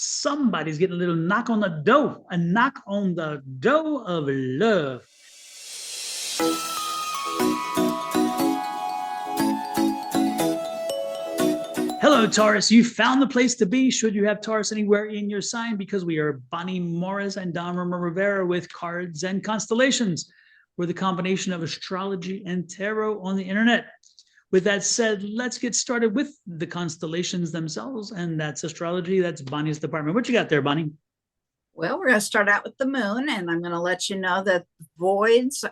Somebody's getting a little knock on the door, a knock on the door of love. Hello, Taurus. You found the place to be. Should you have Taurus anywhere in your sign? Because we are Bonnie Morris and Don Rivera with Cards and Constellations. We're the combination of astrology and tarot on the internet. With that said, let's get started with the constellations themselves, and that's astrology. That's Bonnie's department. What you got there, Bonnie? Well, we're going to start out with the moon, and I'm going to let you know that voids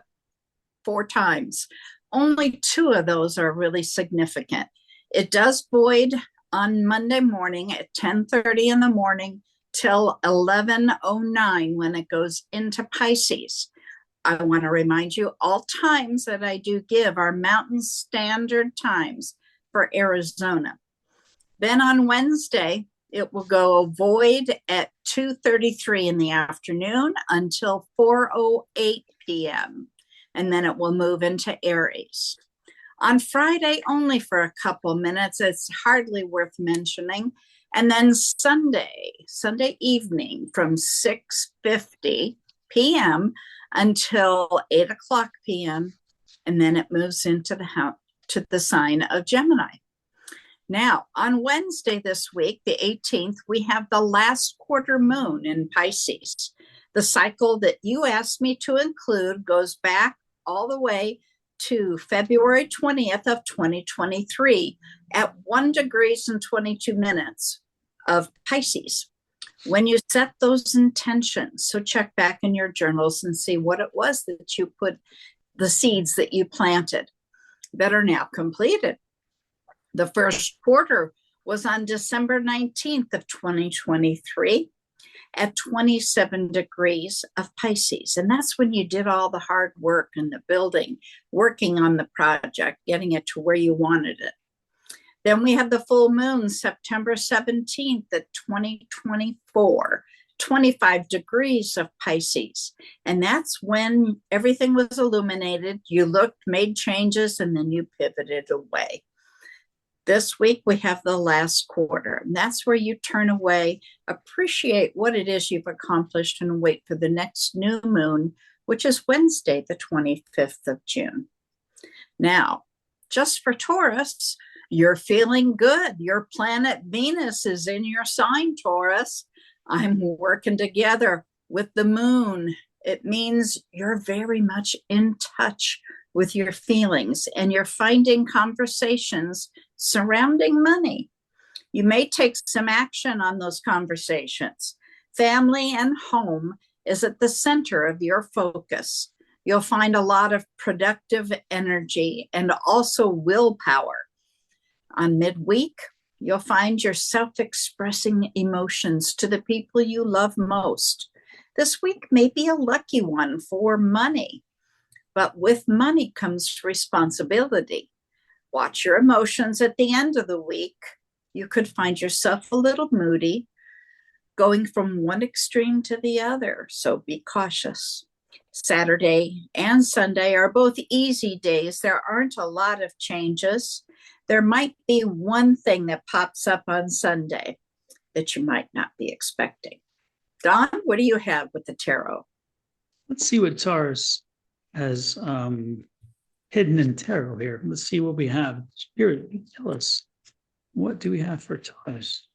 4 times. Only 2 of those are really significant. It does void on Monday morning at 10:30 in the morning till 11:09 when it goes into Pisces. I want to remind you all times that I do give are Mountain Standard Times for Arizona. Then on Wednesday, it will go void at 2:33 in the afternoon until 4:08 p.m. And then it will move into Aries. On Friday, only for a couple minutes, it's hardly worth mentioning. And then Sunday evening from 6:50 p.m. until 8 o'clock p.m. And then it moves into the sign of Gemini. Now, on Wednesday this week, the 18th, we have the last quarter moon in Pisces. The cycle that you asked me to include goes back all the way to February 20th of 2023 at 1 degree and 22 minutes of Pisces. When you set those intentions, so check back in your journals and see what it was that you put, the seeds that you planted that are now completed. The first quarter was on December 19th of 2023 at 27 degrees of Pisces. And that's when you did all the hard work in the building, working on the project, getting it to where you wanted it. Then we have the full moon, September 17th at 2024, 25 degrees of Pisces. And that's when everything was illuminated. You looked, made changes, and then you pivoted away. This week, we have the last quarter, and that's where you turn away, appreciate what it is you've accomplished, and wait for the next new moon, which is Wednesday, the 25th of June. Now, just for Taurus, you're feeling good. Your planet Venus is in your sign, Taurus. I'm working together with the moon. It means you're very much in touch with your feelings, and you're finding conversations surrounding money. You may take some action on those conversations. Family and home is at the center of your focus. You'll find a lot of productive energy and also willpower. On midweek, you'll find yourself expressing emotions to the people you love most. This week may be a lucky one for money. But with money comes responsibility. Watch your emotions at the end of the week. You could find yourself a little moody, going from one extreme to the other, so be cautious. Saturday and Sunday are both easy days. There aren't a lot of changes. There might be one thing that pops up on Sunday that you might not be expecting. Don, what do you have with the tarot? Let's see what Taurus has hidden in tarot here. Let's see what we have. Spirit, tell us, what do we have for Taurus?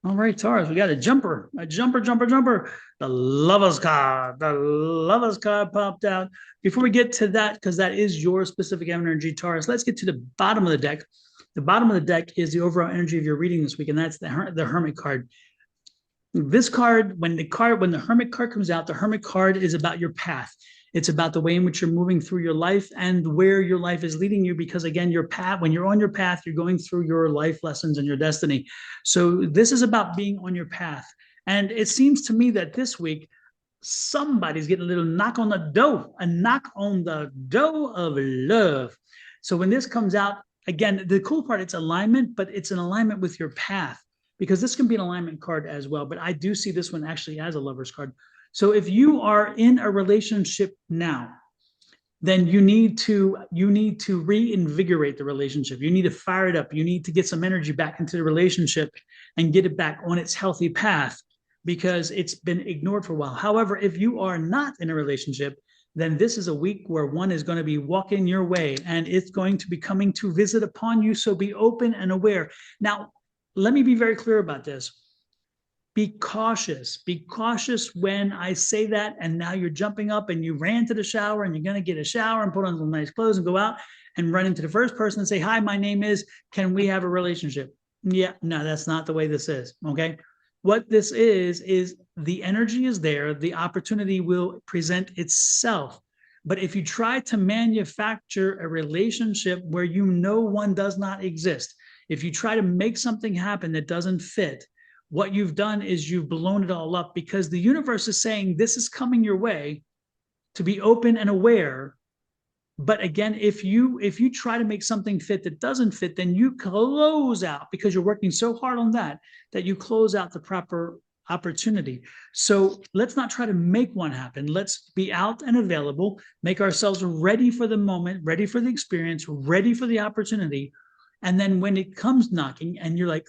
All right, Taurus, we got a jumper. The Lover's card. The Lover's card popped out. Before we get to that, because that is your specific energy, Taurus, let's get to the bottom of the deck. The bottom of the deck is the overall energy of your reading this week, and that's the Hermit card. This card, when the Hermit card comes out, the Hermit card is about your path. It's about the way in which you're moving through your life and where your life is leading you. Because again, your path, when you're on your path, you're going through your life lessons and your destiny. So this is about being on your path. And it seems to me that this week, somebody's getting a little knock on the door, a knock on the door of love. So when this comes out, again, the cool part, it's alignment, but it's an alignment with your path. Because this can be an alignment card as well, but I do see this one actually as a lover's card. So if you are in a relationship now, then you need to reinvigorate the relationship. You need to fire it up. You need to get some energy back into the relationship and get it back on its healthy path because it's been ignored for a while. However, if you are not in a relationship, then this is a week where one is going to be walking your way and it's going to be coming to visit upon you. So be open and aware. Now, let me be very clear about this. Be cautious. Be cautious when I say that. And now you're jumping up and you ran to the shower and you're going to get a shower and put on some nice clothes and go out and run into the first person and say, hi, my name is, can we have a relationship? Yeah, no, that's not the way this is. Okay. What this is the energy is there. The opportunity will present itself. But if you try to manufacture a relationship where you know one does not exist, if you try to make something happen that doesn't fit, what you've done is you've blown it all up because the universe is saying this is coming your way to be open and aware. But again, if you try to make something fit that doesn't fit, then you close out because you're working so hard on that you close out the proper opportunity. So let's not try to make one happen. Let's be out and available, make ourselves ready for the moment, ready for the experience, ready for the opportunity. And then when it comes knocking and you're like,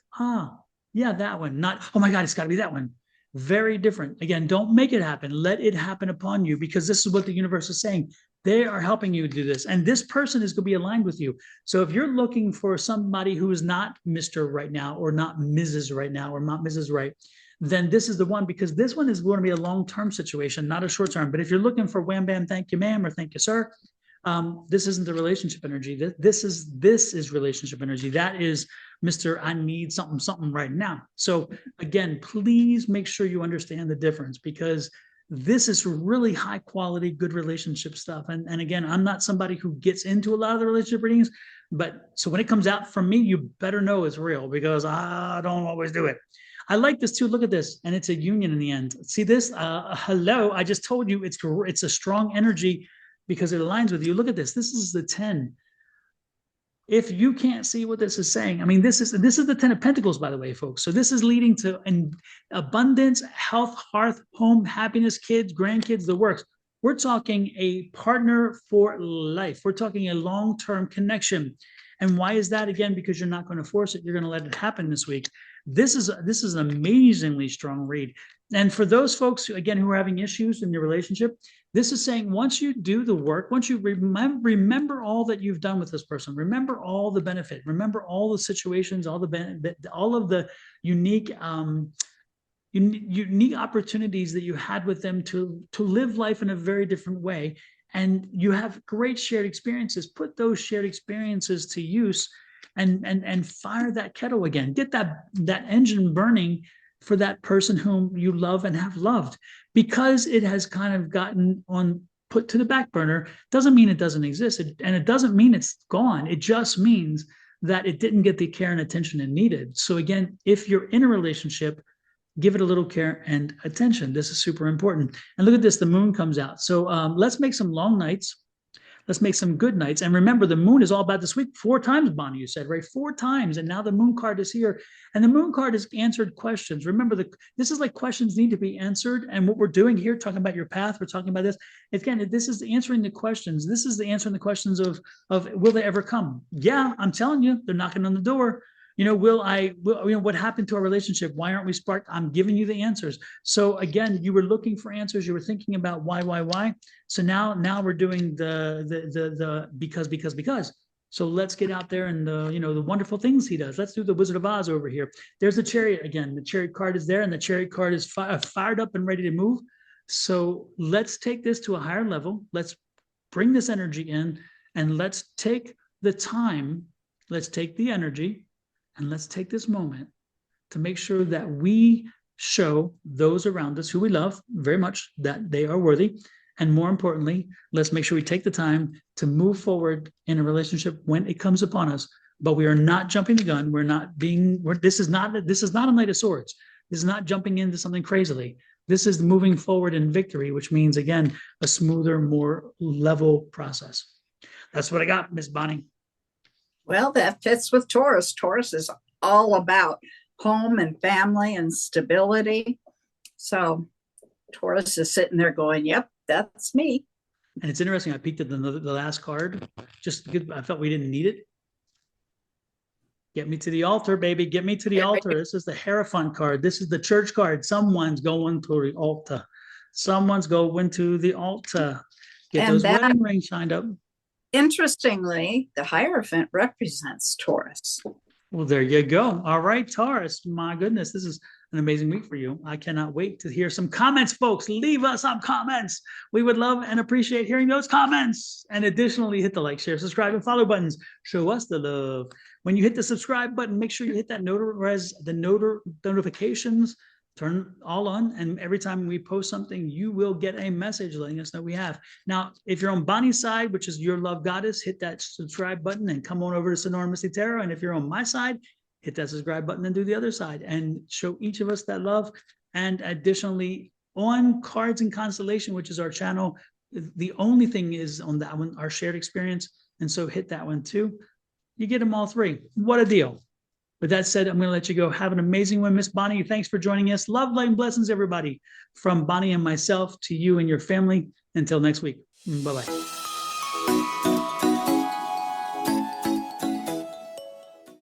yeah, that one, not, oh my God, it's got to be that one. Very different. Again, don't make it happen. Let it happen upon you because this is what the universe is saying. They are helping you do this. And this person is going to be aligned with you. So if you're looking for somebody who is not Mr. right now, or not Mrs. right now, or not Mrs. right, then this is the one because this one is going to be a long-term situation, not a short-term. But if you're looking for wham, bam, thank you, ma'am, or thank you, sir, this isn't the relationship energy. This is relationship energy. That is Mr. I need something right now. So again, please make sure you understand the difference because this is really high quality, good relationship stuff. And again, I'm not somebody who gets into a lot of the relationship readings, but so when it comes out from me, you better know it's real because I don't always do it. I like this too. Look at this. And it's a union in the end. See this? Hello. I just told you it's a strong energy because it aligns with you. Look at this. This is the 10. If you can't see what this is saying, I mean, this is the 10 of Pentacles, by the way, folks. So this is leading to abundance, health, hearth, home, happiness, kids, grandkids, the works. We're talking a partner for life. We're talking a long-term connection. And why is that? Again, because you're not going to force it. You're going to let it happen this week. This is an amazingly strong read. And for those folks, again, who are having issues in your relationship, this is saying once you do the work, once you remember all that you've done with this person, remember all the benefit, remember all the situations, all of the unique unique opportunities that you had with them to live life in a very different way, and you have great shared experiences. Put those shared experiences to use and fire that kettle again. Get that engine burning for that person whom you love and have loved. Because it has kind of gotten put to the back burner doesn't mean it doesn't exist. And it doesn't mean it's gone. It just means that it didn't get the care and attention it needed. So again, if you're in a relationship, give it a little care and attention. This is super important. And look at this, the moon comes out. So let's make some long nights. Let's make some good nights. And remember, the moon is all about this week. 4 times, Bonnie, you said, right? 4 times. And now the moon card is here. And the moon card is answered questions. Remember, this is like questions need to be answered. And what we're doing here, talking about your path, we're talking about this. Again, this is answering the questions. This is the answering the questions of will they ever come? Yeah, I'm telling you, they're knocking on the door. What happened to our relationship? Why aren't we sparked? I'm giving you the answers. So again, you were looking for answers. You were thinking about why. So now we're doing the because. So let's get out there and the wonderful things he does. Let's do the Wizard of Oz over here. There's the Chariot again. The Chariot card is there, and the Chariot card is fired up and ready to move. So let's take this to a higher level. Let's bring this energy in, and let's take the time. Let's take the energy. And let's take this moment to make sure that we show those around us who we love very much that they are worthy. And more importantly, let's make sure we take the time to move forward in a relationship when it comes upon us. But we are not jumping the gun. This is not a Knight of Swords. This is not jumping into something crazily. This is moving forward in victory, which means, again, a smoother, more level process. That's what I got, Miss Bonnie. Well, that fits with Taurus. Taurus is all about home and family and stability. So Taurus is sitting there going, yep, that's me. And it's interesting. I peeked at the last card just because I felt we didn't need it. Get me to the altar, baby. Get me to the altar. This is the Hierophant card. This is the church card. Someone's going to the altar. Someone's going to the altar. Get And those that- wedding rings shined up. Interestingly, the Hierophant represents Taurus. Well, there you go. All right, Taurus. My goodness, this is an amazing week for you. I cannot wait to hear some comments, folks. Leave us some comments. We would love and appreciate hearing those comments. And additionally, hit the like, share, subscribe, and follow buttons. Show us the love. When you hit the subscribe button, make sure you hit that notifications. Turn all on, and every time we post something, you will get a message letting us know we have. Now, if you're on Bonnie's side, which is Your Love Goddess, hit that subscribe button and come on over to Sonora Mystic Tarot. And if you're on my side, hit that subscribe button and do the other side and show each of us that love. And additionally, on Cards and Constellation, which is our channel, the only thing is on that one, our shared experience. And so hit that one too. You get them all three. What a deal. With that said, I'm going to let you go. Have an amazing one, Miss Bonnie. Thanks for joining us. Love, light, and blessings, everybody. From Bonnie and myself to you and your family. Until next week. Bye-bye.